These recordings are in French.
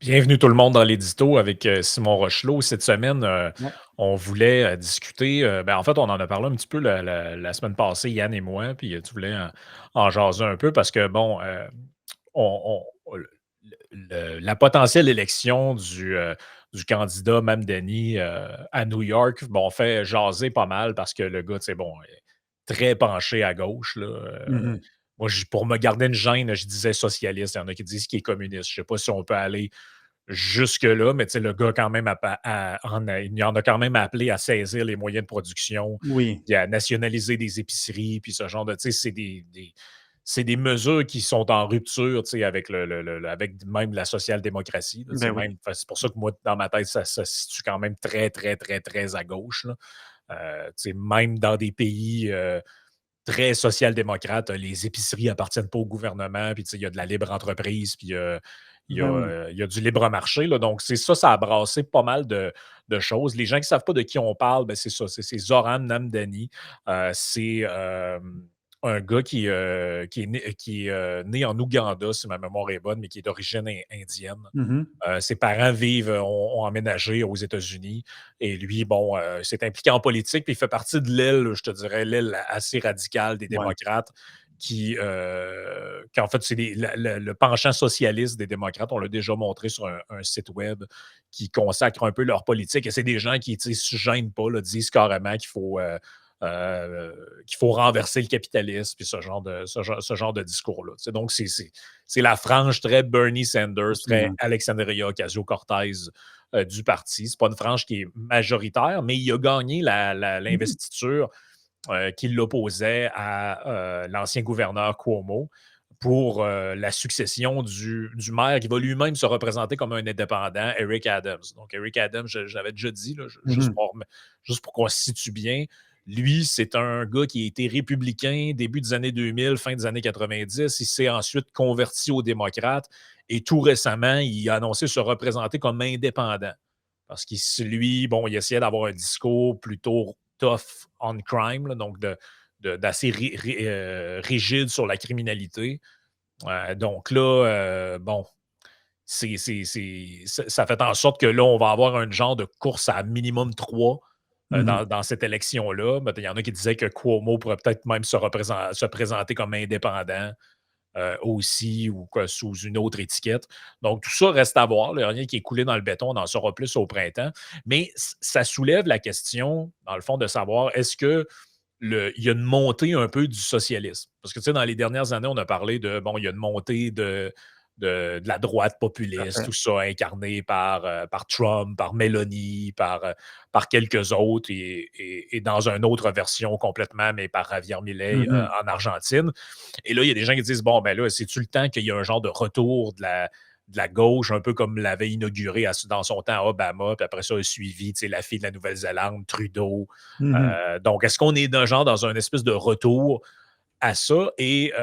Bienvenue tout le monde dans l'édito avec Simon Rochelot. Cette semaine, Ouais. on voulait discuter. En fait, on en a parlé un petit peu la semaine passée, Yann et moi, puis tu voulais en jaser un peu parce que, bon, la potentielle élection du candidat Mamdani à New York, bon, fait jaser pas mal parce que le gars, tu sais, bon, est très penché à gauche, là. Mhm. Moi, pour me garder une gêne, je disais socialiste. Il y en a qui disent qu'il est communiste. Je ne sais pas si on peut aller jusque-là, mais tu sais, le gars, quand même, il en a quand même appelé à saisir les moyens de production, Oui. puis à nationaliser des épiceries, puis ce genre de. Tu sais, c'est des mesures qui sont en rupture, tu sais, avec avec même la social-démocratie, là, tu sais, Ben oui. même, c'est pour ça que moi, dans ma tête, ça se situe quand même très, très, très, très à gauche, là. Tu sais, même dans des pays très social-démocrates, les épiceries appartiennent pas au gouvernement, puis tu sais, il y a de la libre entreprise, puis Ben oui. il y a du libre marché, là. Donc, c'est ça, ça a brassé pas mal de choses. Les gens qui ne savent pas de qui on parle, ben, c'est ça, c'est Zoran Namdani. C'est un gars qui est né en Ouganda, si ma mémoire est bonne, mais qui est d'origine indienne. Mhm. Ses parents ont emménagé aux États-Unis et lui, bon, s'est impliqué en politique, puis il fait partie de l'aile, je te dirais, l'aile assez radicale des Ouais. démocrates qui en fait, c'est le penchant socialiste des démocrates. On l'a déjà montré sur un site web qui consacre un peu leur politique et c'est des gens qui, tu sais, se gênent pas, là, disent carrément euh, qu'il faut renverser le capitalisme, puis ce genre de discours-là. Tu sais, donc, c'est la frange très Bernie Sanders, très Absolument. Alexandria Ocasio-Cortez du parti. C'est pas une frange qui est majoritaire, mais il a gagné Mhm. l'investiture qui l'opposait à l'ancien gouverneur Cuomo pour la succession du maire qui va lui-même se représenter comme un indépendant, Eric Adams. Donc, Eric Adams, j'avais déjà dit, là, Mhm. juste pour qu'on se situe bien, lui, c'est un gars qui a été républicain début des années 2000, fin des années 90. Il s'est ensuite converti aux démocrates et tout récemment, il a annoncé se représenter comme indépendant. Parce que lui, bon, il essayait d'avoir un discours plutôt tough on crime, là, donc d'assez rigide sur la criminalité. Donc là, bon, ça fait en sorte que là, on va avoir un genre de course à minimum 3 Mhm. dans cette élection-là. Il y en a qui disaient que Cuomo pourrait peut-être même se présenter comme indépendant aussi ou sous une autre étiquette. Donc, tout ça reste à voir. Il n'y a rien qui est coulé dans le béton. On en saura plus au printemps. Mais ça soulève la question, dans le fond, de savoir est-ce que il y a une montée un peu du socialisme. Parce que, tu sais, dans les dernières années, on a parlé bon, il y a une montée de la droite Tout à populiste, fait. tout ça incarné par Trump, par Meloni, par quelques autres et dans une autre version complètement, mais par Javier Milei Mhm. en Argentine. Et là, il y a des gens qui disent, bon, ben là, c'est-tu le temps qu'il y a un genre de retour de la gauche, un peu comme l'avait inauguré dans son temps Obama, puis après ça a suivi la fille de la Nouvelle-Zélande, Trudeau. Mhm. Donc, est-ce qu'on est dans un espèce de retour à ça? Et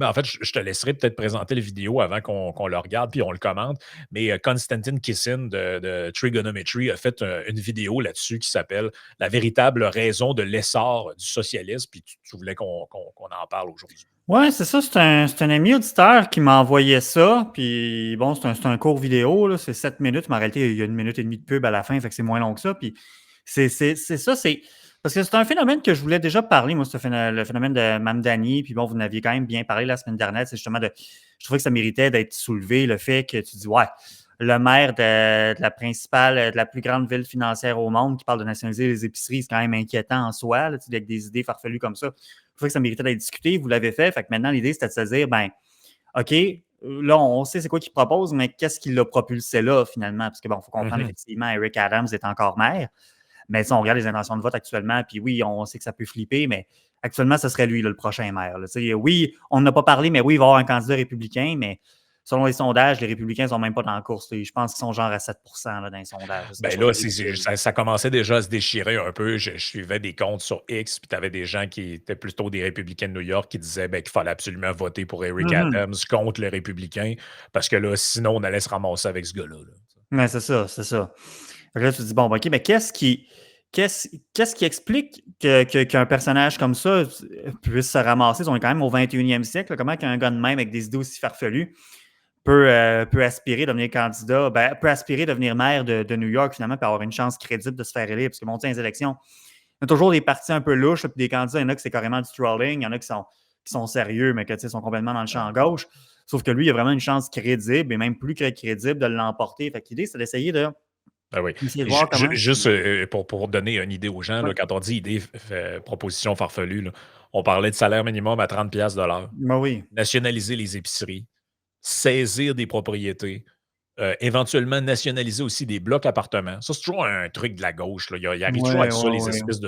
en fait, je te laisserai peut-être présenter la vidéo avant qu'on le regarde puis on le commente. Mais Konstantin Kissin de Trigonometry a fait une vidéo là-dessus qui s'appelle La véritable raison de l'essor du socialisme. Puis tu voulais qu'on en parle aujourd'hui. Ouais, c'est ça. C'est un ami auditeur qui m'a envoyé ça. Puis bon, c'est un court vidéo, là. C'est 7 minutes, mais en réalité, il y a 1 minute et demie de pub à la fin, fait que c'est moins long que ça. Puis c'est ça, c'est. Parce que c'est un phénomène que je voulais déjà parler, moi, le phénomène de Mamdani. Puis bon, vous n'aviez quand même bien parlé la semaine dernière. C'est justement je trouvais que ça méritait d'être soulevé, le fait que tu dis, ouais, le maire de la principale, de la plus grande ville financière au monde qui parle de nationaliser les épiceries, c'est quand même inquiétant en soi, là, tu sais, avec des idées farfelues comme ça. Je trouvais que ça méritait d'être discuté. Vous l'avez fait. Fait que maintenant, l'idée, c'était de se dire, ben, OK, là, on sait c'est quoi qu'il propose, mais qu'est-ce qui l'a propulsé là, finalement? Parce que bon, il faut comprendre, Mhm. effectivement, Eric Adams est encore maire. Mais si on regarde les intentions de vote actuellement, puis oui, on sait que ça peut flipper, mais actuellement, ce serait lui, là, le prochain maire. Là. Oui, on n'a pas parlé, mais oui, il va y avoir un candidat républicain, mais selon les sondages, les républicains ne sont même pas dans la course. Je pense qu'ils sont genre à 7 là, dans les sondages. Je Ben trouve là, ça ridicule. ça commençait déjà à se déchirer un peu. Je suivais des comptes sur X, puis tu avais des gens qui étaient plutôt des républicains de New York qui disaient ben, qu'il fallait absolument voter pour Eric Mhm. Adams contre les républicains, parce que là, sinon, on allait se ramasser avec ce gars-là. Là. Ouais, c'est ça, c'est ça. Fait que là, tu te dis, bon, ben, OK, mais qu'est-ce qui explique qu'un personnage comme ça puisse se ramasser? On est quand même au 21e siècle. Là. Comment qu'un gars de même avec des idées aussi farfelues peut aspirer à devenir candidat, peut aspirer à devenir maire de New York, finalement, puis avoir une chance crédible de se faire élire. Parce que, bon, les élections, il y a toujours des partis un peu louches, puis des candidats, il y en a qui c'est carrément du trolling, il y en a qui sont sérieux, mais qui sont complètement dans le champ gauche. Sauf que lui, il a vraiment une chance crédible, et même plus crédible, de l'emporter. Fait que l'idée, c'est d'essayer de Oui. essayer de voir comment. Juste pour donner une idée aux gens, là, quand on dit idée, proposition farfelue, là, on parlait de salaire minimum à 30$ de l'heure. Ben oui. Nationaliser les épiceries, saisir des propriétés, éventuellement nationaliser aussi des blocs appartements. Ça, c'est toujours un truc de la gauche. Là. Il arrive toujours avec ça, les espèces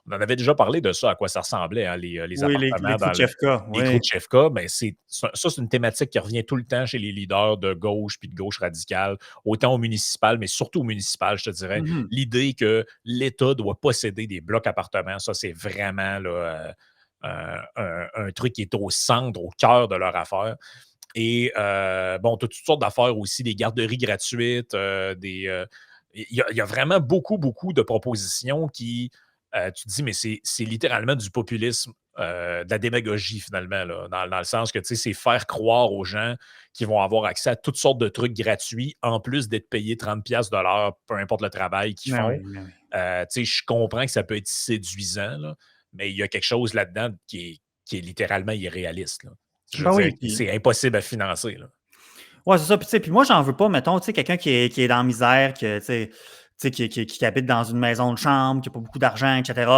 On en avait déjà parlé de ça, à quoi ça ressemblait, hein, les Oui, les appartements dans Khrouchtchevka, les oui. Khrouchtchevka. Ben, ça, c'est une thématique qui revient tout le temps chez les leaders de gauche puis de gauche radicale, autant au municipal, mais surtout au municipal, je te dirais. Mhm. L'idée que l'État doit posséder des blocs appartements, ça, c'est vraiment là, un truc qui est au centre, au cœur de leur affaire. Et bon, tu as toutes sortes d'affaires aussi, des garderies gratuites, il y a vraiment beaucoup, beaucoup de propositions qui, tu te dis, mais c'est littéralement du populisme, de la démagogie finalement, là, dans le sens que, tu sais, c'est faire croire aux gens qu'ils vont avoir accès à toutes sortes de trucs gratuits, en plus d'être payés 30$ de l'heure, peu importe le travail qu'ils font. Ben oui. Tu sais, je comprends que ça peut être séduisant, là, mais il y a quelque chose là-dedans qui est littéralement irréaliste, là. Je veux Ben dire, oui, puis c'est impossible à financer, là. ouais, c'est ça. Puis moi, j'en veux pas, mettons, tu sais, quelqu'un qui est dans la misère, qui habite dans une maison de chambre, qui n'a pas beaucoup d'argent, etc.,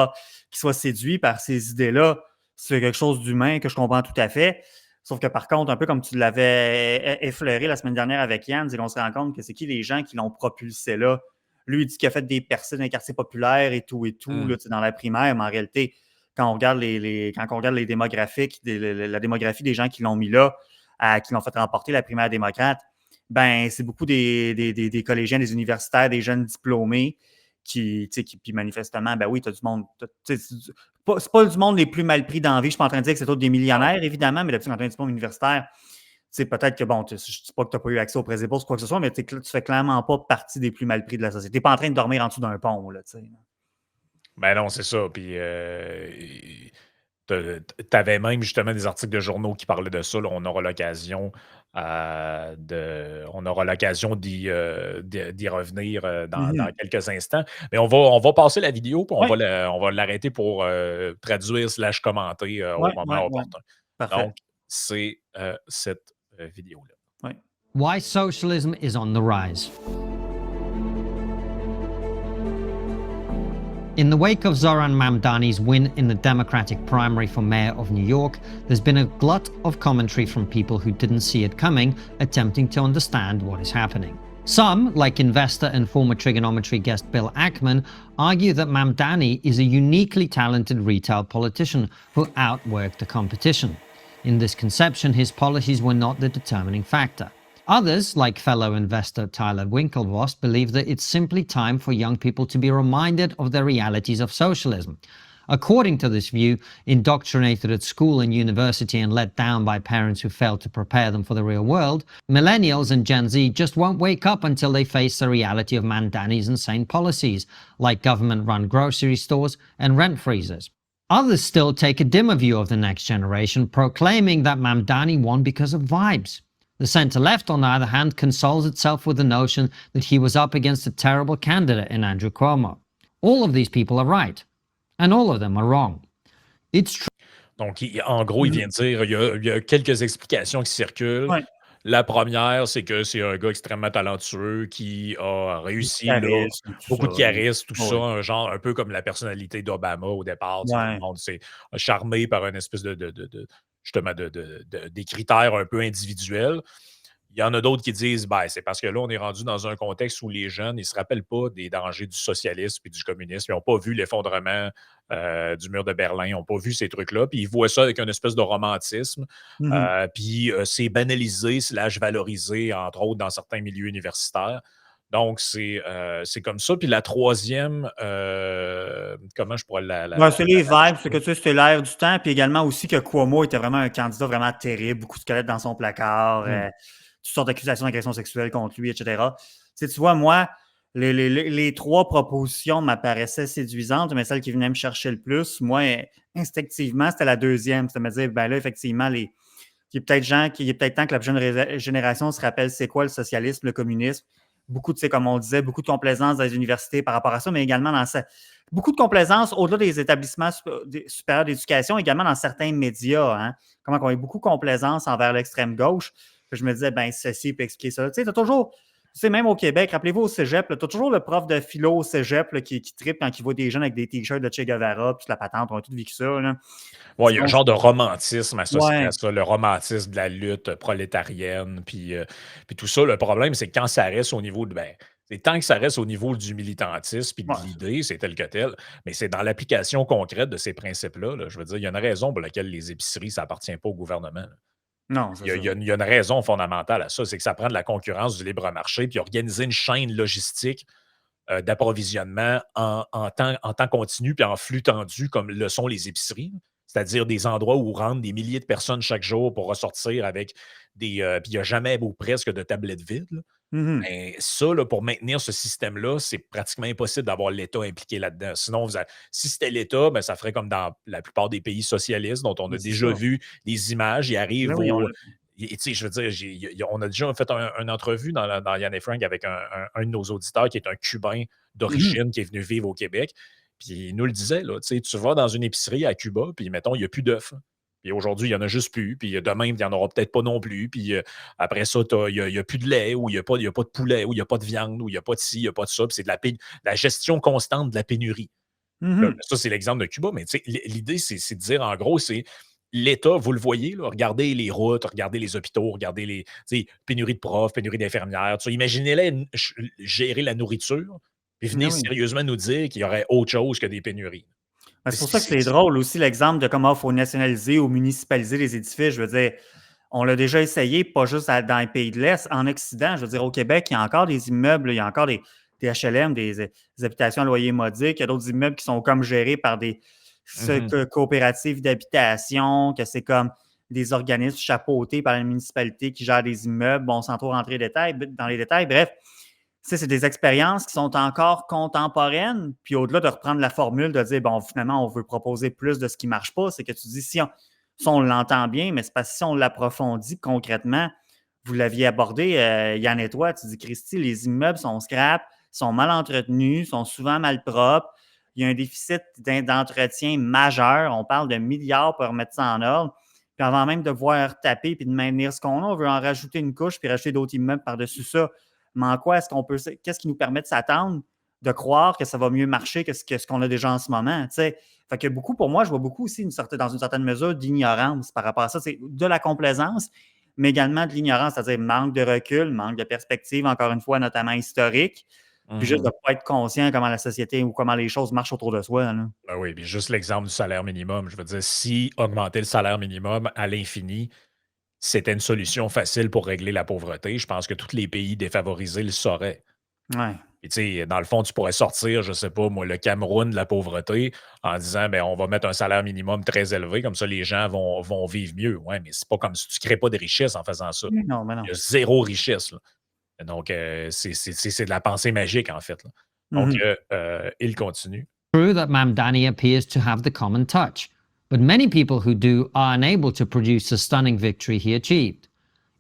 qui soit séduit par ces idées-là, c'est quelque chose d'humain que je comprends tout à fait. Sauf que par contre, un peu comme tu l'avais effleuré la semaine dernière avec Yann, c'est qu'on se rend compte que c'est qui les gens qui l'ont propulsé là. Lui, il dit qu'il a fait des percées dans les quartiers populaires et tout, là, dans la primaire, mais en réalité, quand on regarde quand on regarde les démographiques, la démographie des gens qui l'ont mis là, qui l'ont fait remporter la primaire démocrate, ben c'est beaucoup des collégiens, des universitaires, des jeunes diplômés qui puis manifestement, ben oui, tu as du monde. C'est pas du monde les plus mal pris dans la vie. Je suis pas en train de dire que c'est tous des millionnaires, évidemment, mais d'habitude, quand tu as un diplôme universitaire, peut-être que, bon, je ne dis pas que tu n'as pas eu accès au prêts et bourses, quoi que ce soit, mais tu fais clairement pas partie des plus mal pris de la société. Tu n'es pas en train de dormir en dessous d'un pont, là, tu sais. Ben non, c'est ça. Puis, tu avais même justement des articles de journaux qui parlaient de ça. Là. On aura l'occasion d'y revenir dans quelques instants. Mais on va passer la vidéo, puis Oui, on va l'arrêter pour traduire / commenter oui, au oui, moment oui. opportun. Parfait. Donc, c'est cette vidéo-là. Oui. Why socialism is on the rise. In the wake of Zoran Mamdani's win in the Democratic primary for mayor of New York, there's been a glut of commentary from people who didn't see it coming, attempting to understand what is happening. Some, like investor and former trigonometry guest Bill Ackman, argue that Mamdani is a uniquely talented retail politician who outworked the competition. In this conception, his policies were not the determining factor. Others, like fellow investor Tyler Winklevoss, believe that it's simply time for young people to be reminded of the realities of socialism. According to this view, indoctrinated at school and university and let down by parents who failed to prepare them for the real world, millennials and Gen Z just won't wake up until they face the reality of Mamdani's insane policies, like government-run grocery stores and rent freezes. Others still take a dimmer view of the next generation, proclaiming that Mamdani won because of vibes. The centre-left, on the other hand, consoles itself with the notion that he was up against a terrible candidate in Andrew Cuomo. All of these people are right, and all of them are wrong. It's true. Donc, en gros, il vient de dire, il y a quelques explications qui circulent. Ouais. La première, c'est que c'est un gars extrêmement talentueux qui a réussi, là, beaucoup de charisme, tout ça, un genre un peu comme la personnalité d'Obama au départ. Tout le monde s'est charmé par une espèce justement des critères un peu individuels. Il y en a d'autres qui disent, ben, c'est parce que là, on est rendu dans un contexte où les jeunes, ils ne se rappellent pas des dangers du socialisme et du communisme. Ils n'ont pas vu l'effondrement du mur de Berlin. Ils n'ont pas vu ces trucs-là. Puis ils voient ça avec une espèce de romantisme. Puis c'est banalisé / valorisé, entre autres, dans certains milieux universitaires. Donc, c'est comme ça. Puis la troisième, comment je pourrais c'est les vibes, c'est que tu sais, c'était l'air du temps. Puis également aussi que Cuomo était vraiment un candidat vraiment terrible, beaucoup de squelettes dans son placard, toutes sortes d'accusations d'agression sexuelle contre lui, etc. Tu vois, moi, les trois propositions m'apparaissaient séduisantes, mais celle qui venait me chercher le plus, moi, instinctivement, c'était la deuxième. C'était me dire, ben là, effectivement, il qu'il est peut-être temps que la jeune génération se rappelle c'est quoi le socialisme, le communisme. Beaucoup, tu sais, comme on disait, beaucoup de complaisance dans les universités par rapport à ça, mais également beaucoup de complaisance au-delà des établissements supérieurs d'éducation, également dans certains médias. Hein? Comment on a beaucoup de complaisance envers l'extrême gauche. Puis je me disais, ben ceci peut expliquer ça. Tu sais, t'as toujours, tu sais, même au Québec, rappelez-vous au cégep, tu as toujours le prof de philo au cégep là, qui trippe quand il voit des jeunes avec des t-shirts de Che Guevara, puis la patente, on a tous vécu ça. Là. Ouais, il y a un genre de romantisme associé Ouais. à ça, le romantisme de la lutte prolétarienne, puis tout ça. Le problème, c'est que quand ça reste au niveau de, tant que ça reste au niveau du militantisme puis de Ouais. l'idée, c'est tel que tel, mais c'est dans l'application concrète de ces principes-là, là, je veux dire, il y a une raison pour laquelle les épiceries, ça appartient pas au gouvernement, là. Non, c'est ça. Il y a une raison fondamentale à ça, c'est que ça prend de la concurrence, du libre marché, puis organiser une chaîne logistique d'approvisionnement en temps continu puis en flux tendu, comme le sont les épiceries. C'est-à-dire des endroits où rentrent des milliers de personnes chaque jour pour ressortir avec des. Puis il n'y a jamais ou presque de tablettes vides, là. Mhm. Ben, ça, là, pour maintenir ce système-là, c'est pratiquement impossible d'avoir l'État impliqué là-dedans. Sinon, si c'était l'État, ben, ça ferait comme dans la plupart des pays socialistes dont on a Mais c'est déjà ça. vu des images. Ils Ben arrivent oui, au. Tu sais, je veux dire, on a déjà fait une entrevue dans Yann et Frank avec un de nos auditeurs qui est un Cubain Mhm. d'origine qui est venu vivre au Québec. Puis il nous le disait, là, tu sais, tu vas dans une épicerie à Cuba, puis mettons, il n'y a plus d'œufs, là. Puis aujourd'hui, il n'y en a juste plus. Puis demain, il n'y en aura peut-être pas non plus. Puis après ça, il n'y a plus de lait, ou il n'y a pas de poulet, ou il n'y a pas de viande, ou il n'y a pas de ci, il n'y a pas de ça. Puis c'est la gestion constante de la pénurie. Là, Mhm. ça, c'est l'exemple de Cuba. Mais tu sais, l'idée, c'est de dire, en gros, c'est l'État, vous le voyez, là, regardez les routes, regardez les hôpitaux, regardez les pénurie de profs, pénurie d'infirmières. Imaginez-les gérer la nourriture, puis Ben venez oui. sérieusement nous dire qu'il y aurait autre chose que des pénuries. Ben, c'est pour ça que c'est drôle aussi l'exemple de comment il faut nationaliser ou municipaliser les édifices. Je veux dire, on l'a déjà essayé, pas juste dans les pays de l'Est, en Occident. Je veux dire, au Québec, il y a encore des immeubles, il y a encore des HLM, des habitations à loyer modique. Il y a d'autres immeubles qui sont comme gérés par des Mhm. coopératives d'habitation, que c'est comme des organismes chapeautés par la municipalité qui gèrent des immeubles. Bon, sans trop rentrer dans les détails. Bref, c'est des expériences qui sont encore contemporaines. Puis au-delà de reprendre la formule de dire, bon, finalement, on veut proposer plus de ce qui ne marche pas, c'est que tu dis, si on l'entend bien, mais c'est parce que si on l'approfondit concrètement, vous l'aviez abordé, Yann et toi, tu dis, Christy, les immeubles sont scrap, sont mal entretenus, sont souvent mal propres. Il y a un déficit d'entretien majeur. On parle de milliards pour remettre ça en ordre. Puis avant même de voir taper puis de maintenir ce qu'on a, on veut en rajouter une couche puis rajouter d'autres immeubles par-dessus ça. Mais en quoi qu'est-ce qui nous permet de s'attendre, de croire que ça va mieux marcher que ce qu'on a déjà en ce moment, tu sais? Fait que pour moi, je vois beaucoup aussi dans une certaine mesure d'ignorance par rapport à ça. C'est de la complaisance, mais également de l'ignorance, c'est-à-dire manque de recul, manque de perspective, encore une fois, notamment historique, puis juste de Mhm. ne pas être conscient comment la société ou comment les choses marchent autour de soi. Là. Ben oui, puis juste l'exemple du salaire minimum. Je veux dire, si augmenter le salaire minimum à l'infini, c'était une solution facile pour régler la pauvreté, je pense que tous les pays défavorisés le sauraient. Ouais. Puis, tu sais, dans le fond, tu pourrais sortir, je sais pas, moi, le Cameroun de la pauvreté en disant, ben, on va mettre un salaire minimum très élevé, comme ça, les gens vont vivre mieux. Ouais, mais c'est pas comme si tu crées pas de richesse en faisant ça. Non, mais non. Il y a zéro richesse, là. Donc, c'est de la pensée magique, en fait, là. Donc, Mhm. il continue. True that Mamdani appears to have the common touch, but many people who do are unable to produce the stunning victory he achieved.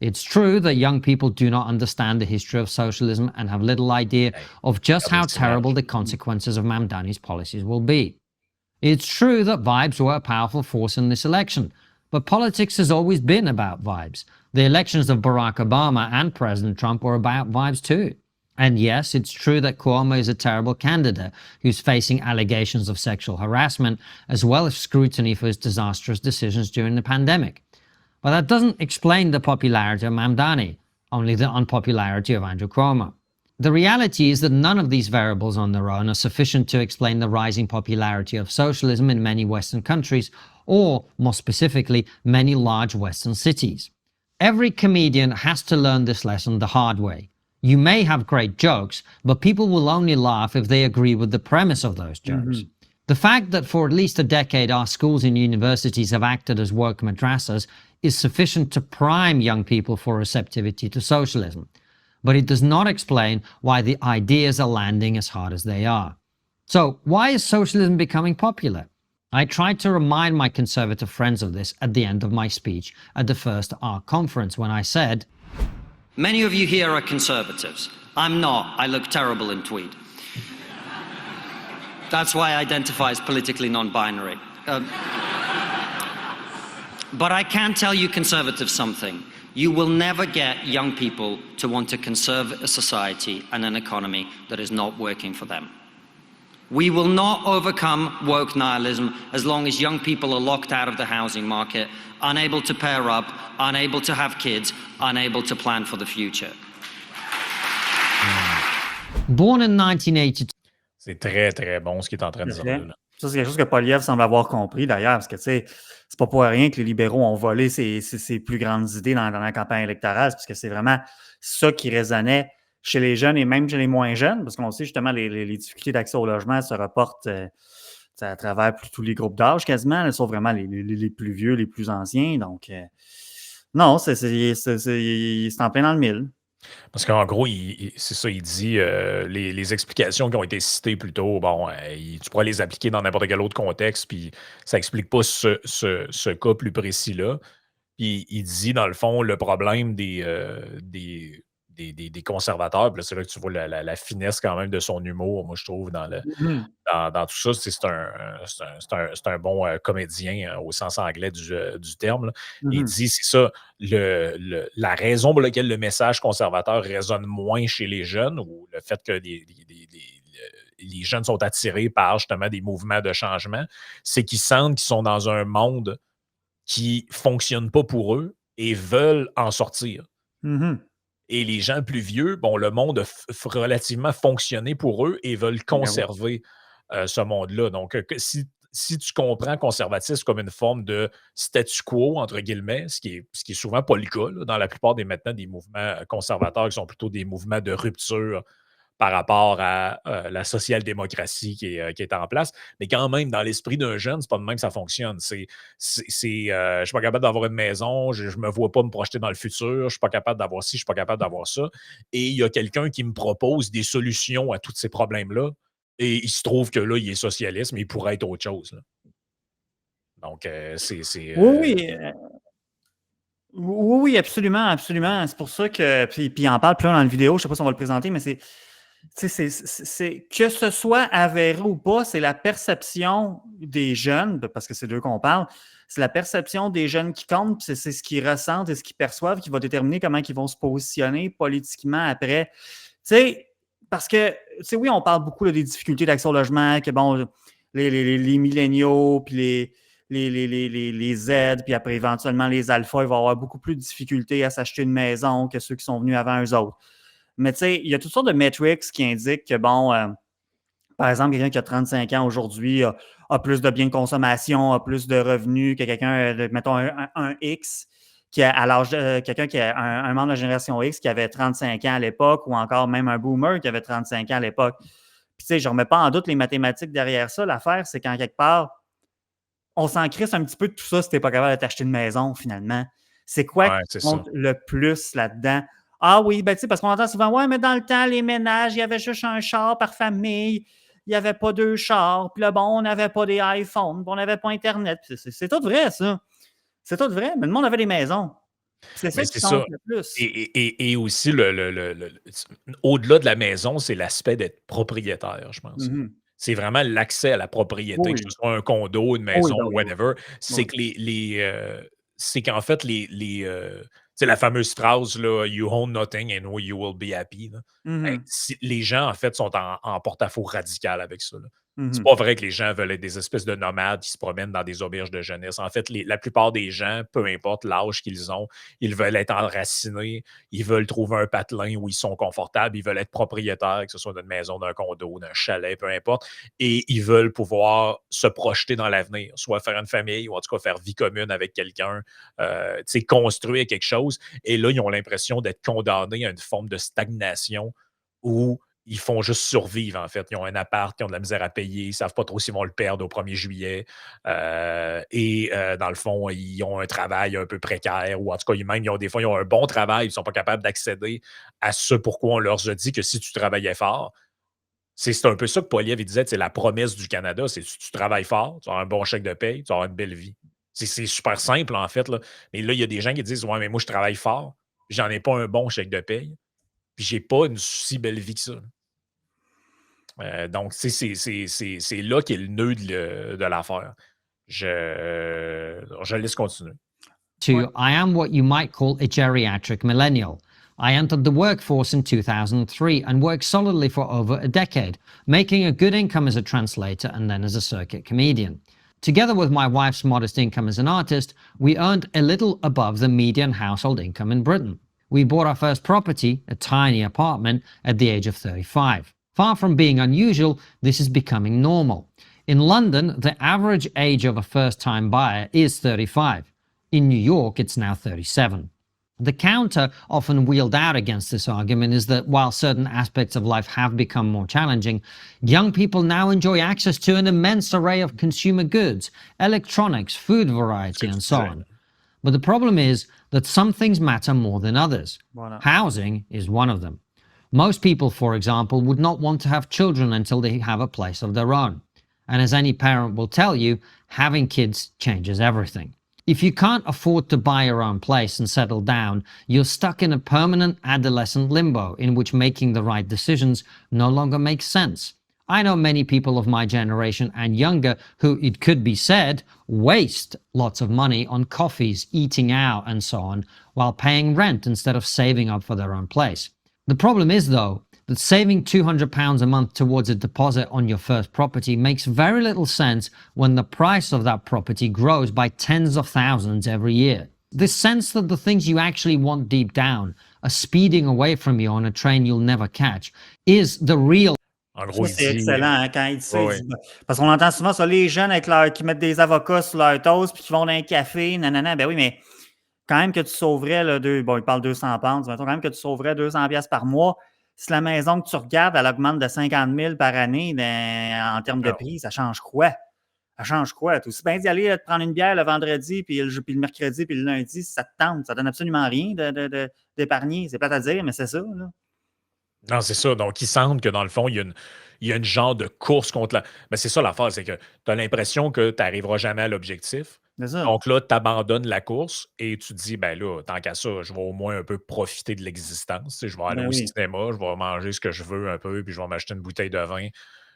It's true that young people do not understand the history of socialism and have little idea Hey, of just how regardez ces terrible images. the consequences of Mamdani's policies will be. It's true that vibes were a powerful force in this election, but politics has always been about vibes. The elections of Barack Obama and President Trump were about vibes too. And yes, it's true that Cuomo is a terrible candidate who's facing allegations of sexual harassment as well as scrutiny for his disastrous decisions during the pandemic. But that doesn't explain the popularity of Mamdani, only the unpopularity of Andrew Cuomo. The reality is that none of these variables on their own are sufficient to explain the rising popularity of socialism in many Western countries, or, more specifically, many large Western cities. Every comedian has to learn this lesson the hard way. You may have great jokes, but people will only laugh if they agree with the premise of those jokes. Mhm. The fact that for at least a decade our schools and universities have acted as work madrasas is sufficient to prime young people for receptivity to socialism. But it does not explain why the ideas are landing as hard as they are. So, why is socialism becoming popular? I tried to remind my conservative friends of this at the end of my speech at the first ARC conference when I said, "Many of you here are conservatives. I'm not. I look terrible in tweed. That's why I identify as politically non-binary. But I can tell you conservatives something. You will never get young people to want to conserve a society and an economy that is not working for them. We will not overcome woke nihilism as long as young people are locked out of the housing market, unable to pair up, unable to have kids, unable to plan for the future." Born in 1982. C'est très, très bon ce qu'il est en train de dire là. Ça, c'est quelque chose que Poilievre semble avoir compris d'ailleurs, parce que, tu sais, c'est pas pour rien que les libéraux ont volé ses plus grandes idées dans la campagne électorale, parce que c'est vraiment ça qui résonnait chez les jeunes et même chez les moins jeunes, parce qu'on sait justement les difficultés d'accès au logement se reportent à travers tous les groupes d'âge quasiment, sauf vraiment les plus vieux, les plus anciens. Donc, non, c'est en plein dans le mille. Parce qu'en gros, c'est ça, il dit les explications qui ont été citées plus tôt, bon, tu pourrais les appliquer dans n'importe quel autre contexte, puis ça n'explique pas ce cas plus précis-là. Puis il dit, dans le fond, le problème des conservateurs, puis là, c'est là que tu vois la finesse quand même de son humour, moi, je trouve, dans tout ça. C'est un bon comédien au sens anglais du terme. Là. Il dit, c'est ça, la raison pour laquelle le message conservateur résonne moins chez les jeunes, ou le fait que les jeunes sont attirés par justement des mouvements de changement, c'est qu'ils sentent qu'ils sont dans un monde qui ne fonctionne pas pour eux et veulent en sortir. Et les gens plus vieux, bon, le monde a relativement fonctionné pour eux et veulent conserver ce monde-là. Donc, si tu comprends conservatisme comme une forme de statu quo, entre guillemets, ce qui est souvent pas le cas là, dans la plupart des mouvements conservateurs qui sont plutôt des mouvements de rupture par rapport à la social-démocratie qui est en place. Mais quand même, dans l'esprit d'un jeune, c'est pas de même que ça fonctionne. Je suis pas capable d'avoir une maison, je me vois pas me projeter dans le futur, je suis pas capable d'avoir ci, je suis pas capable d'avoir ça. Et il y a quelqu'un qui me propose des solutions à tous ces problèmes-là. Et il se trouve que là, il est socialiste, mais il pourrait être autre chose. Là. Donc, Oui, absolument, absolument. C'est pour ça que. Puis il en parle plus dans la vidéo, je ne sais pas si on va le présenter, mais c'est que ce soit avéré ou pas, c'est la perception des jeunes, parce que c'est d'eux qu'on parle, c'est la perception des jeunes qui compte, puis c'est ce qu'ils ressentent et ce qu'ils perçoivent qui va déterminer comment ils vont se positionner politiquement après. Tu sais, parce que, tu sais, oui, on parle beaucoup là, des difficultés d'accès au logement, que bon, les milléniaux, puis les Z, puis après éventuellement les alphas, ils vont avoir beaucoup plus de difficultés à s'acheter une maison que ceux qui sont venus avant eux autres. Mais tu sais, il y a toutes sortes de metrics qui indiquent que, bon, par exemple, quelqu'un qui a 35 ans aujourd'hui a plus de biens de consommation, a plus de revenus que quelqu'un, mettons, un X, qui a, à l'âge de quelqu'un qui a un membre de la génération X qui avait 35 ans à l'époque, ou encore même un boomer qui avait 35 ans à l'époque. Puis tu sais, je ne remets pas en doute les mathématiques derrière ça. L'affaire, c'est qu'en quelque part, on s'en crisse un petit peu de tout ça si tu n'es pas capable de t'acheter une maison, finalement. C'est quoi qui compte le plus là-dedans? Ah oui, ben tu sais, parce qu'on entend souvent, ouais, mais dans le temps, les ménages, il y avait juste un char par famille, il n'y avait pas deux chars, puis là, bon, on n'avait pas des iPhones, puis on n'avait pas Internet. C'est tout vrai, ça. C'est tout vrai, mais le monde avait des maisons. C'est ça qui compte le plus. Et aussi, au-delà de la maison, c'est l'aspect d'être propriétaire, je pense. C'est vraiment l'accès à la propriété, que ce soit un condo, une maison, whatever. C'est que c'est qu'en fait, c'est la fameuse phrase, là, You own nothing and you will be happy. Les gens, en fait, sont en porte-à-faux radical avec ça. C'est pas vrai que les gens veulent être des espèces de nomades qui se promènent dans des auberges de jeunesse. En fait, la plupart des gens, peu importe l'âge qu'ils ont, ils veulent être enracinés, ils veulent trouver un patelin où ils sont confortables, ils veulent être propriétaires, que ce soit d'une maison, d'un condo, d'un chalet, peu importe, et ils veulent pouvoir se projeter dans l'avenir, soit faire une famille ou en tout cas faire vie commune avec quelqu'un, construire quelque chose. Et là, ils ont l'impression d'être condamnés à une forme de stagnation où ils font juste survivre, en fait. Ils ont un appart, ils ont de la misère à payer, ils ne savent pas trop s'ils vont le perdre au 1er juillet. Dans le fond, ils ont un travail un peu précaire, ou en tout cas, des fois, ils ont un bon travail, ils ne sont pas capables d'accéder à ce pourquoi on leur a dit que si tu travaillais fort, C'est un peu ça que Poilievre il disait, c'est la promesse du Canada, c'est tu travailles fort, tu as un bon chèque de paye, tu vas avoir une belle vie. C'est super simple, en fait. Là. Mais là, il y a des gens qui disent ouais, mais moi, je travaille fort, puis j'en ai pas un bon chèque de paye, puis j'ai pas une si belle vie que ça. Donc, c'est là qu'est le nœud de l'affaire. Je laisse continuer. To I am what you might call a geriatric millennial. I entered the workforce in 2003 and worked solidly for over a decade, making a good income as a translator and then as a circuit comedian. Together with my wife's modest income as an artist, we earned a little above the median household income in Britain. We bought our first property, a tiny apartment, at the age of 35. Far from being unusual, this is becoming normal. In London, the average age of a first-time buyer is 35. In New York, it's now 37. The counter often wheeled out against this argument is that while certain aspects of life have become more challenging, young people now enjoy access to an immense array of consumer goods, electronics, food variety, and so on. But the problem is that some things matter more than others. Housing is one of them. Most people, for example, would not want to have children until they have a place of their own. And as any parent will tell you, having kids changes everything. If you can't afford to buy your own place and settle down, you're stuck in a permanent adolescent limbo in which making the right decisions no longer makes sense. I know many people of my generation and younger who, it could be said, waste lots of money on coffees, eating out, and so on, while paying rent instead of saving up for their own place. The problem is, though, that saving £200 a month towards a deposit on your first property makes very little sense when the price of that property grows by tens of thousands every year. This sense that the things you actually want deep down are speeding away from you on a train you'll never catch is the real. En gros, c'est excellent hein, quand il dit ça. Il dit, parce qu'on entend souvent ça, les jeunes avec qui mettent des avocats sur leur toast puis qui vont dans un café, nanana. Ben oui, mais quand même que tu sauverais, là, il parle 200 pounds, mettons, quand même que tu sauverais 200$ par mois. Si la maison que tu regardes, elle augmente de 50 000 par année en termes de prix, ça change quoi? Ça change quoi? Tu es aussi bien d'y aller te prendre une bière le vendredi, puis le mercredi, puis le lundi, si ça te tente. Ça ne donne absolument rien d'épargner. C'est plate à dire, mais c'est ça. Là. Non, c'est ça. Donc, il semble que dans le fond, il y a une genre de course contre la. Mais c'est ça l'affaire, c'est que tu as l'impression que tu n'arriveras jamais à l'objectif. Donc là, tu abandonnes la course et tu te dis, ben là, tant qu'à ça, je vais au moins un peu profiter de l'existence. Tu sais, je vais aller au cinéma, je vais manger ce que je veux un peu, puis je vais m'acheter une bouteille de vin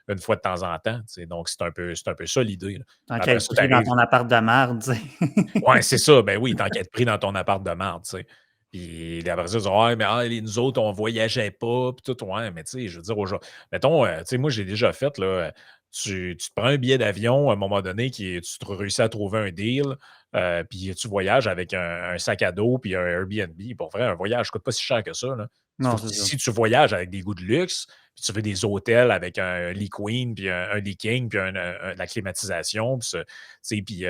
une fois de temps en temps. Tu sais. Donc, c'est un peu ça l'idée. Tant qu'à être pris dans ton appart de marde. Tu sais. Ouais, c'est ça. Ben oui, tant qu'à être pris dans ton appart de marde. Tu sais. Puis après ça, ils disent, ouais, mais nous autres, on voyageait pas, puis tout, ouais, mais tu sais, je veux dire, mettons, tu sais, moi, j'ai déjà fait, là, tu te prends un billet d'avion à un moment donné, tu te réussis à trouver un deal, puis tu voyages avec un sac à dos puis un Airbnb. Pour vrai, un voyage ne coûte pas si cher que ça. Là. Non, si tu voyages avec des goûts de luxe, puis tu veux des hôtels avec un lit queen, puis un lit king, puis la climatisation, puis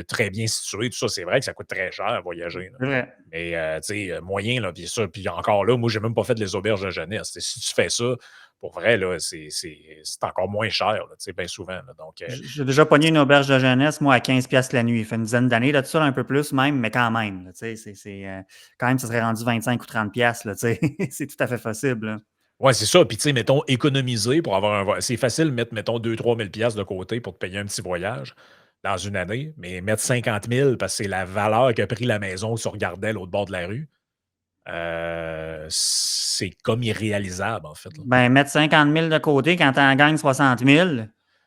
très bien situé, tout ça, c'est vrai que ça coûte très cher à voyager. Là. Mais tu sais, moyen, là, puis ça, puis encore là, moi, j'ai même pas fait les auberges de jeunesse. Si tu fais ça, pour vrai, là, c'est encore moins cher, bien souvent. Là, donc, j'ai déjà pogné une auberge de jeunesse, moi, à 15$ la nuit. Il fait une dizaine d'années, là, tout ça, un peu plus même, mais quand même. Là, quand même, ça serait rendu 25 ou 30$. Là, c'est tout à fait possible. Oui, c'est ça. Puis, tu sais, mettons, économiser pour avoir un voyage. C'est facile de mettre, mettons, 2-3 000$ de côté pour te payer un petit voyage dans une année, mais mettre 50 000 parce que c'est la valeur qu'a pris la maison que tu regardais à l'autre bord de la rue. C'est comme irréalisable, en fait. Là. Ben, mettre 50 000 de côté quand tu en gagnes 60 000,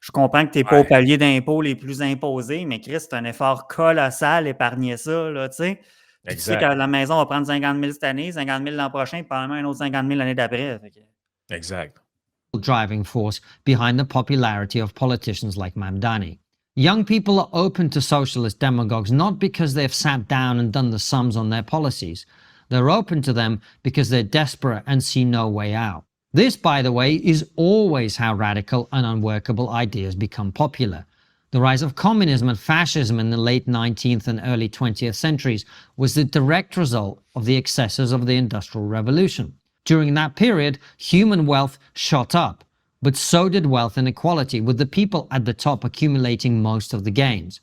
je comprends que tu n'es pas au palier d'impôts les plus imposés, mais Chris, c'est un effort colossal épargner ça, là, tu sais. Tu sais que la maison va prendre 50 000 cette année, 50 000 l'an prochain, puis probablement un autre 50 000 l'année d'après. Exact. Driving force behind the popularity of politicians like Mamdani. Young people are open to socialist demagogues not because they've sat down and done the sums on their policies. They're open to them because they're desperate and see no way out. This, by the way, is always how radical and unworkable ideas become popular. The rise of communism and fascism in the late 19th and early 20th centuries was the direct result of the excesses of the Industrial Revolution. During that period, human wealth shot up, but so did wealth inequality, with the people at the top accumulating most of the gains.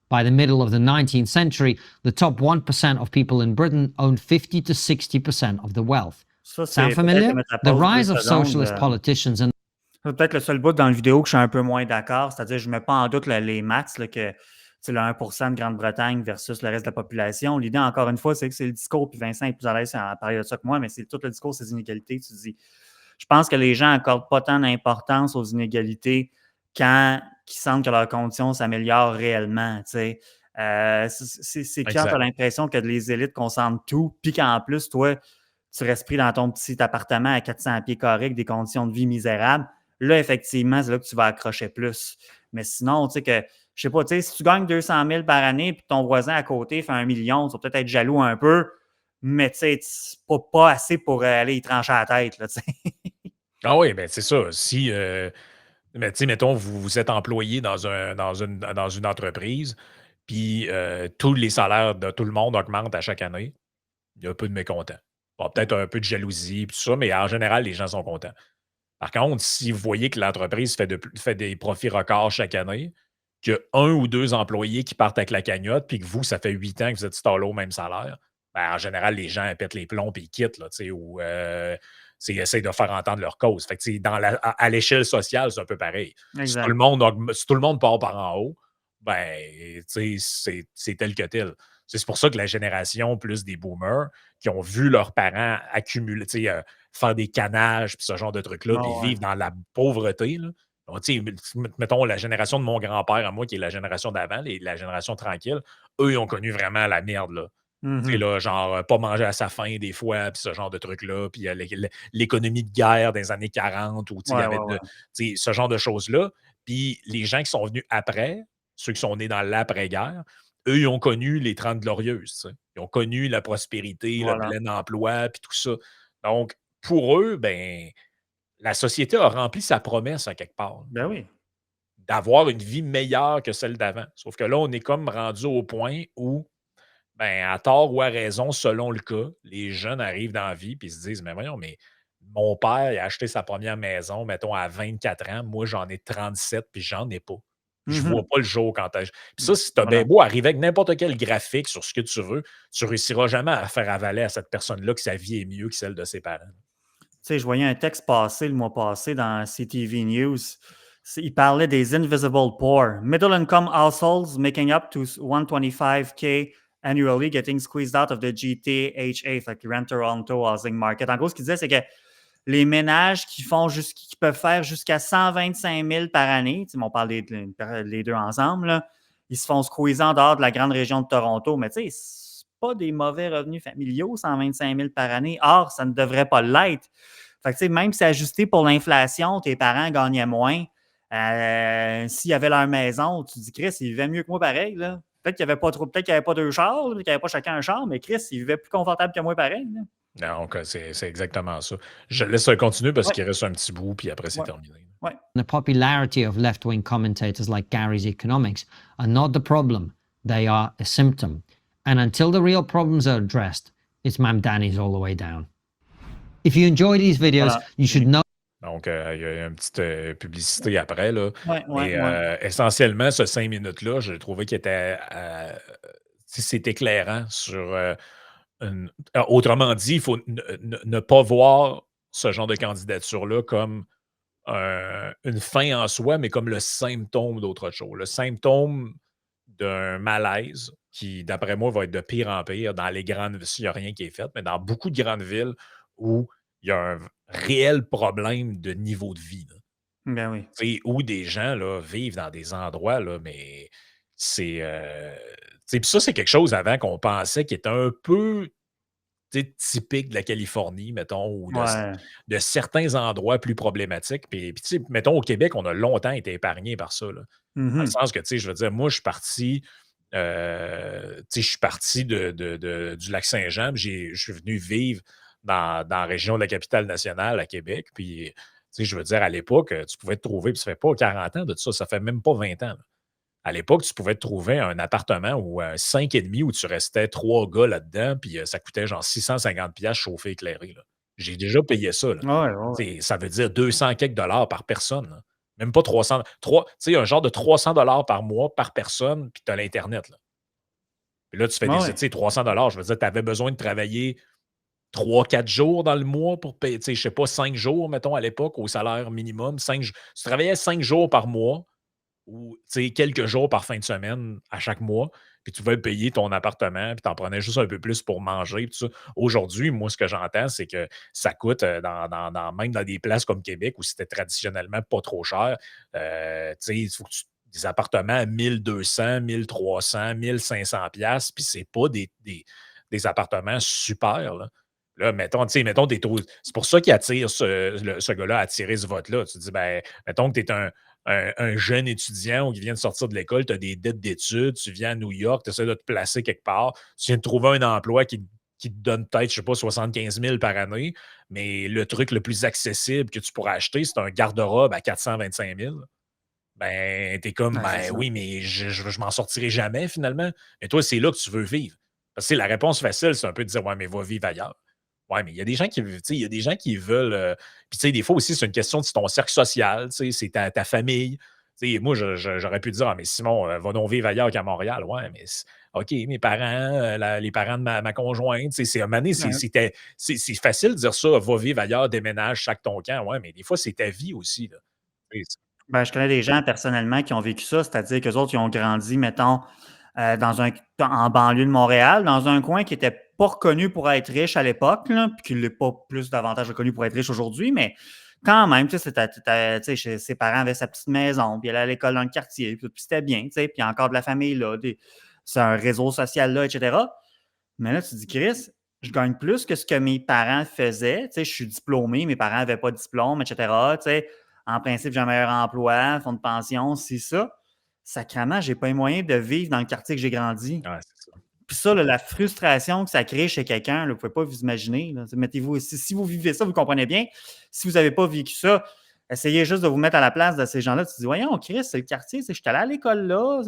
By the middle of the 19th century, the top 1% of people in Britain owned 50 to 60% of the wealth. Sound familiar? The rise of socialist politicians and C'est peut-être le seul bout dans le vidéo que je suis un peu moins d'accord, c'est-à-dire je ne mets pas en doute les maths, là, que le 1% de Grande-Bretagne versus le reste de la population. L'idée, encore une fois, c'est que c'est le discours, puis Vincent est plus à l'aise à parler de ça que moi, mais c'est tout le discours, ces inégalités. Tu dis, je pense que les gens n'accordent pas tant d'importance aux inégalités quand ils sentent que leurs conditions s'améliorent réellement. C'est quand tu as Exact. l'impression que les élites concentrent tout, puis qu'en plus, toi, tu restes pris dans ton petit appartement à 400 pieds carrés avec des conditions de vie misérables. Là, effectivement, c'est là que tu vas accrocher plus. Mais sinon, tu sais que, je sais pas, tu sais, si tu gagnes 200 000 par année puis ton voisin à côté fait 1 million, tu vas peut-être être jaloux un peu, mais tu sais, pas assez pour aller y trancher la tête, là, tu sais. Ah oui, ben c'est ça. Si, mais tu sais, mettons, vous êtes employé dans une entreprise, puis tous les salaires de tout le monde augmentent à chaque année, il y a un peu de mécontents. Bon, peut-être un peu de jalousie, puis tout ça, mais en général, les gens sont contents. Par contre, si vous voyez que l'entreprise fait des profits records chaque année, qu'il y a un ou deux employés qui partent avec la cagnotte, puis que vous, ça fait 8 ans que vous êtes stallé au même salaire, ben, en général, les gens pètent les plombs et ils quittent, là, tu sais, ou ils essayent de faire entendre leur cause. Fait que, tu sais, à l'échelle sociale, c'est un peu pareil. Si tout le Exact. monde, si tout le monde part par en haut, ben, tu sais, c'est tel que tel. C'est pour ça que la génération plus des boomers qui ont vu leurs parents accumuler, tu sais, faire des canages, puis ce genre de trucs-là, puis Ah ouais. vivre dans la pauvreté, là. Donc, tu sais, mettons la génération de mon grand-père à moi, qui est la génération d'avant, la génération tranquille, eux, ils ont connu vraiment la merde, là. Tu sais, Mhm. là, genre, pas manger à sa faim des fois, puis ce genre de trucs-là, puis l'économie de guerre des années 40, où, tu sais, il y Ouais, avait ouais, ouais. tu sais, ce genre de choses-là. Puis les gens qui sont venus après, ceux qui sont nés dans l'après-guerre, eux, ils ont connu les 30 glorieuses, tu sais. Ils ont connu la prospérité, le Voilà. plein emploi, puis tout ça. Donc, pour eux, ben, la société a rempli sa promesse à quelque part, Ben oui. d'avoir une vie meilleure que celle d'avant. Sauf que là, on est comme rendu au point où, ben, à tort ou à raison, selon le cas, les jeunes arrivent dans la vie et se disent: Mais voyons, mais mon père il a acheté sa première maison, mettons, à 24 ans. Moi, j'en ai 37 puis j'en ai pas. Je vois Mhm. pas le jour quand Puis ça, si tu as bien Voilà. beau arriver avec n'importe quel graphique sur ce que tu veux, tu réussiras jamais à faire avaler à cette personne-là que sa vie est mieux que celle de ses parents. Tu sais, je voyais un texte passer le mois passé dans CTV News. Il parlait des invisible poor. Middle income households making up to 125K annually getting squeezed out of the GTHA, fait que Rent-a-Ronto Housing Market. En gros, ce qu'il disait, c'est que les ménages qui peuvent faire jusqu'à 125 000 par année, on parle les deux ensemble, là, ils se font squeezer en dehors de la grande région de Toronto, mais tu sais, c'est pas des mauvais revenus familiaux, 125 000 par année. Or, ça ne devrait pas l'être. Fait que, même si c'est ajusté pour l'inflation, tes parents gagnaient moins. S'ils avaient leur maison, tu te dis, Chris, ils vivaient mieux que moi pareil. Là. Peut-être qu'il n'y avait pas trop, peut-être qu'il n'y avait pas deux chars, qu'il n'y avait pas chacun un char, mais Chris, ils vivaient plus confortable que moi pareil. Là. Donc, c'est exactement ça. Je laisse ça continuer parce Ouais, qu'il reste un petit bout, puis après, c'est ouais, terminé. ouais. The popularity of left wing commentators like Gary's Economics are not the problem, they are a symptom. And until the real problems are addressed, it's Mam Danny's all the way down. If you enjoy these videos, Voilà. you should know. Donc, il y a une petite publicité après, là. Ouais, ouais, Mais ouais. essentiellement, ce 5 minutes-là, je trouvais qu'il était c'est éclairant sur autrement dit, il faut ne pas voir ce genre de candidature-là comme une fin en soi, mais comme le symptôme d'autre chose. Le symptôme d'un malaise qui, d'après moi, va être de pire en pire dans les grandes villes, s'il n'y a rien qui est fait, mais dans beaucoup de grandes villes où il y a un réel problème de niveau de vie. Là. Ben oui. Tu sais, où des gens là, vivent dans des endroits, là, mais c'est. Tu sais, puis ça, c'est quelque chose avant qu'on pensait qui était un peu tu sais, typique de la Californie, mettons, ou Ouais. de certains endroits plus problématiques. Puis, tu sais, mettons, au Québec, on a longtemps été épargné par ça. Là. Dans le Mhm. sens que, tu sais, je veux dire, moi, je suis parti. Tu sais, je suis parti du Lac-Saint-Jean, puis je suis venu vivre dans la région de la capitale nationale, à Québec. Puis, tu sais, je veux dire, à l'époque, tu pouvais te trouver, puis ça fait pas 40 ans de ça fait même pas 20 ans. Là. À l'époque, tu pouvais te trouver un appartement ou un 5,5 où tu restais 3 gars là-dedans, puis ça coûtait genre 650$ chauffé éclairé. Là. J'ai déjà payé ça. Là. Ouais, ouais. Ça veut dire 200 quelques dollars par personne. Là. Même pas 300. Tu sais, un genre de 300$ par mois par personne, puis tu as l'Internet. Là. Puis là, tu fais des Ouais. tu sais, 300$, je veux dire, tu avais besoin de travailler 3-4 jours dans le mois pour payer, tu sais, je sais pas, 5 jours, mettons, à l'époque, au salaire minimum. Tu travaillais 5 jours par mois ou, tu sais, quelques jours par fin de semaine à chaque mois, puis tu pouvais payer ton appartement, puis tu en prenais juste un peu plus pour manger, puis tout ça. Aujourd'hui, moi, ce que j'entends, c'est que ça coûte, même dans des places comme Québec où c'était traditionnellement pas trop cher, tu sais, il faut que tu des appartements à 1 200, 1 300, 1 500 piastres, puis c'est pas des appartements super, là. Là, mettons, tu sais, mettons, c'est pour ça qu'il attire ce gars-là a attiré ce vote-là. Tu te dis, ben, mettons que tu es un jeune étudiant ou qui vient de sortir de l'école, tu as des dettes d'études, tu viens à New York, tu essaies de te placer quelque part, tu viens de trouver un emploi qui te donne peut-être, je sais pas, 75 000 par année, mais le truc le plus accessible que tu pourras acheter, c'est un garde-robe à 425 000. Ben, t'es comme, Ouais, c'est ben ça. oui, mais je m'en sortirai jamais finalement. Mais toi, c'est là que tu veux vivre. Parce que la réponse facile, c'est un peu de dire, ouais, mais va vivre ailleurs. Ouais, mais il y a des gens qui, tu sais, il y a des gens qui veulent. Puis, tu sais, des fois aussi, c'est une question de ton cercle social, tu sais, c'est ta famille. Tu sais, moi, j'aurais pu dire, ah, mais Simon, va donc vivre ailleurs qu'à Montréal. Ouais, mais OK, mes parents, les parents de ma conjointe, tu sais, c'est à un moment donné, Ouais. c'est facile de dire ça, va vivre ailleurs, déménage, chaque ton camp. Ouais, mais des fois, c'est ta vie aussi, là. Tu sais, Ben, je connais des gens personnellement qui ont vécu ça, c'est-à-dire qu'eux autres, ils ont grandi, mettons, en banlieue de Montréal, dans un coin qui était pas reconnu pour être riche à l'époque, là, puis qui l'est pas plus davantage reconnu pour être riche aujourd'hui, mais quand même, tu sais, tu sais, ses parents avaient sa petite maison, puis elle allait à l'école dans le quartier, puis c'était bien, tu sais, puis il y a encore de la famille là, c'est un réseau social là, etc. Mais là, tu te dis, Chris, je gagne plus que ce que mes parents faisaient. Tu sais, je suis diplômé, mes parents n'avaient pas de diplôme, etc. Tu sais, en principe, j'ai un meilleur emploi, fonds de pension, c'est ça. Sacrément, j'ai pas les moyens de vivre dans le quartier que j'ai grandi. ouais, c'est ça. Puis ça, là, la frustration que ça crée chez quelqu'un, là, vous ne pouvez pas vous imaginer. Là. Mettez-vous, si vous vivez ça, vous comprenez bien. Si vous n'avez pas vécu ça, essayez juste de vous mettre à la place de ces gens-là. Tu te dis, voyons, Chris, c'est le quartier, je suis allé à l'école là.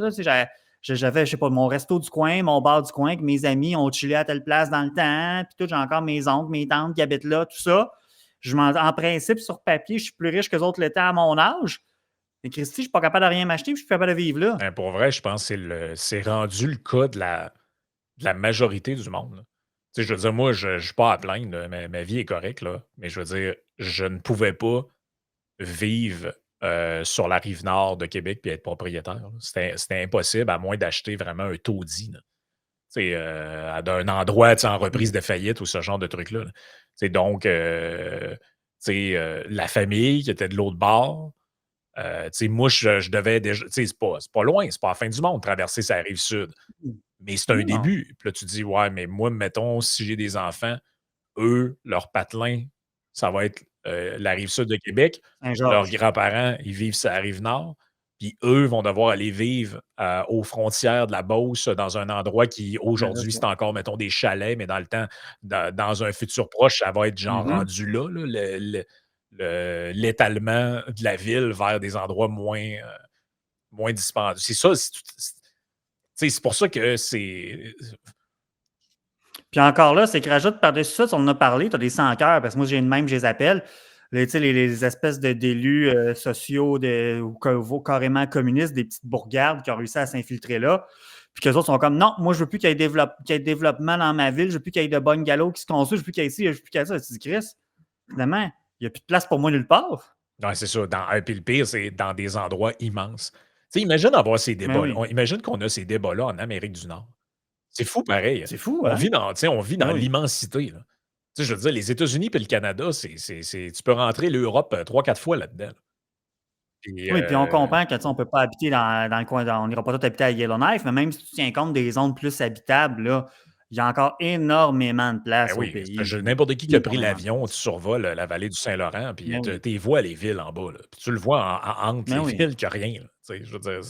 J'avais, je sais pas, mon resto du coin, mon bar du coin, que mes amis ont chillé à telle place dans le temps. Puis tout, j'ai encore mes oncles, mes tantes qui habitent là, tout ça. En principe, sur papier, je suis plus riche que les autres l'étaient à mon âge. Mais Christy, je ne suis pas capable de rien m'acheter, puis je suis capable de vivre là. Pour vrai, je pense que c'est rendu le cas de la majorité du monde, là. Tu sais, je veux dire, moi, je ne suis pas à plaindre, là, ma vie est correcte, là, mais je veux dire, je ne pouvais pas vivre sur la rive nord de Québec puis être propriétaire, là. C'était impossible, à moins d'acheter vraiment un taudis, là. Tu sais, d'un endroit, tu sais, en reprise de faillite ou ce genre de truc-là, là. Tu sais, donc, tu sais, la famille qui était de l'autre bord, tu sais, moi, je devais déjà. Tu sais, c'est pas loin, c'est pas la fin du monde, traverser sa rive sud. Mais c'est un Non, début. Puis là, tu te dis, ouais, mais moi, mettons, si j'ai des enfants, eux, leur patelin, ça va être la rive sud de Québec. Leurs Saint-Georges. grands-parents, ils vivent sur la rive nord. Puis eux vont devoir aller vivre aux frontières de la Beauce, dans un endroit qui, Ben, c'est aujourd'hui, ça. c'est encore, mettons, des chalets, mais dans le temps, dans un futur proche, ça va être genre Mhm. rendu là, l'étalement de la ville vers des endroits moins dispendieux. C'est ça, c'est pour ça que c'est. Puis encore là, c'est que rajoute par-dessus ça, tu en as parlé, tu as des sans-cœurs, parce que moi, j'ai une même, je les appelle. Tu sais, les espèces d'élus sociaux ou carrément communistes, des petites bourgades qui ont réussi à s'infiltrer là. Puis qu'eux autres sont comme non, moi, je veux plus qu'il y ait développement dans ma ville, je veux plus qu'il y ait de bonnes galos qui se construisent, je veux plus qu'il y ait ici, je veux plus qu'il y ait ça. Tu te dis, Chris, finalement, il n'y a plus de place pour moi nulle part. Ouais, c'est ça. Puis le pire, c'est dans des endroits immenses. Tu sais, imagine avoir ces Mais débats-là. oui, Imagine qu'on a ces débats-là en Amérique du Nord. C'est fou pareil, hein. c'est fou, On hein? vit dans, tu sais, on vit Mais dans oui. l'immensité, là. Tu sais, je veux dire, les États-Unis et le Canada, tu peux rentrer l'Europe 3-4 fois là-dedans, là. Puis, Oui, puis on comprend que, tu sais, on ne peut pas habiter dans le coin, on n'ira pas tous habiter à Yellowknife, mais même si tu tiens compte des zones plus habitables, là, il y a encore énormément de ben place au oui, pays. n'importe qui a pris Énormément de l'avion, tu place. survoles la vallée du Saint-Laurent, puis Mais oui, tu vois les villes en bas, là. Puis tu le vois entre mais les oui. villes qu'il n'y a rien, là. Tu sais, je veux dire,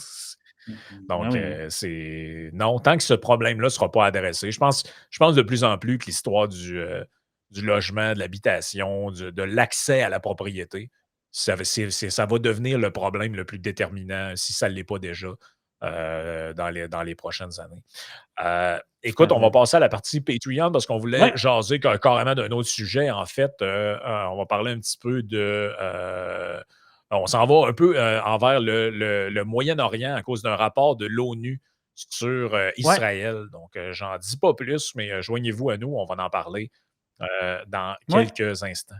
Mais donc, oui. c'est. Non, tant que ce problème-là ne sera pas adressé, je pense de plus en plus que l'histoire du logement, de l'habitation, de l'accès à la propriété, ça va devenir le problème le plus déterminant, si ça ne l'est pas déjà, dans les prochaines années. Tout à Écoute, on va fait. passer à la partie Patreon parce qu'on voulait Oui, jaser carrément d'un autre sujet. En fait, on va parler un petit peu on s'en va un peu envers le Moyen-Orient à cause d'un rapport de l'ONU sur oui. Israël. Donc, j'en dis pas plus, mais joignez-vous à nous, on va en parler dans Ouais. quelques instants.